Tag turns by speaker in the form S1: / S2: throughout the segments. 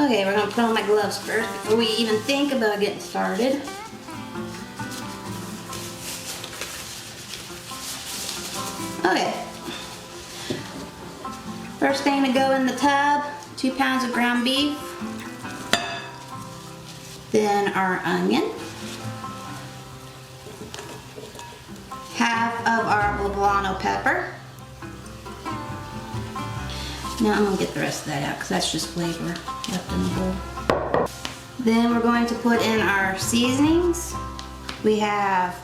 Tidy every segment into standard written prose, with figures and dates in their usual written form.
S1: Okay, we're gonna put on my gloves first before we even think about getting started. Okay. First thing to go in the tub, 2 pounds of ground beef. Then our onion. Half of our poblano pepper. Now I'm gonna get the rest of that out because that's just flavor left in the bowl. Then we're going to put in our seasonings. We have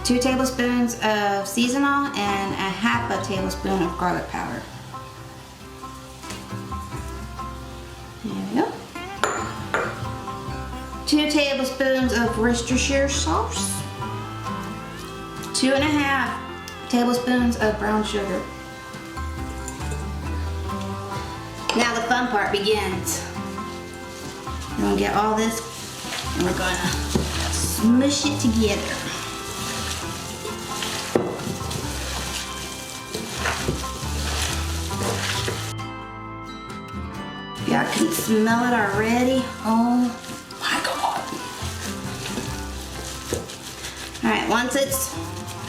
S1: 2 tablespoons of seasonal and a half a tablespoon of garlic powder. There we go. 2 tablespoons of Worcestershire sauce. 2.5 tablespoons of brown sugar. Now the fun part begins. We're gonna get all this and we're gonna smush it together. Y'all can smell it already. Oh my God. All right, once it's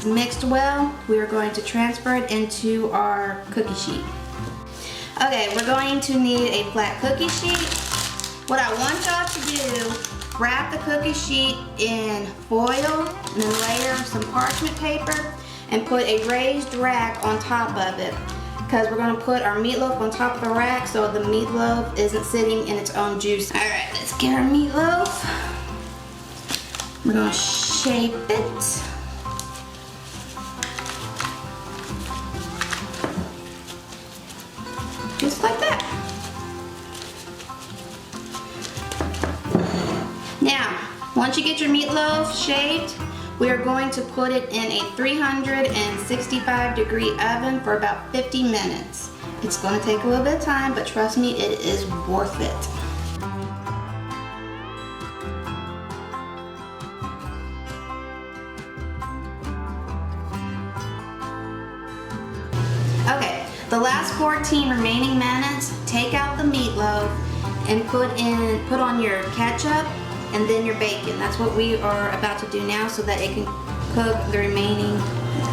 S1: mixed well, we are going to transfer it into our cookie sheet. Okay, we're going to need a flat cookie sheet. What I want y'all to do, wrap the cookie sheet in foil and then layer some parchment paper and put a raised rack on top of it, because we're gonna put our meatloaf on top of the rack so the meatloaf isn't sitting in its own juice. All right, let's get our meatloaf. We're gonna shape it. Just like that. Now, once you get your meatloaf shaped, we are going to put it in a 365-degree oven for about 50 minutes. It's going to take a little bit of time, but trust me, it is worth it. Okay, the last 14 remaining minutes, take out the meatloaf and put on your ketchup and then your bacon. That's what we are about to do now so that it can cook the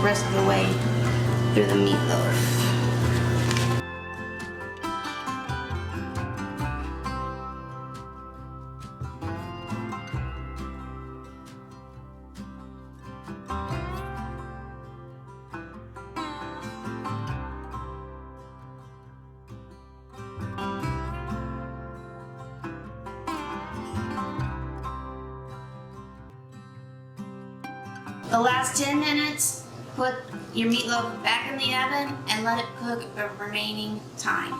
S1: rest of the way through the meatloaf. The last 10 minutes, put your meatloaf back in the oven and let it cook the remaining time.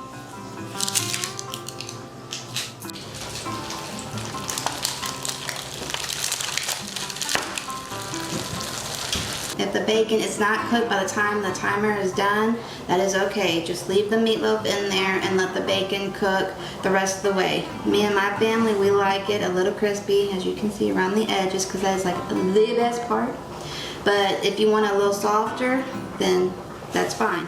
S1: If the bacon is not cooked by the time the timer is done, that is okay. Just leave the meatloaf in there and let the bacon cook the rest of the way. Me and my family, we like it a little crispy, as you can see around the edges, because that is like the best part. But if you want it a little softer, then that's fine.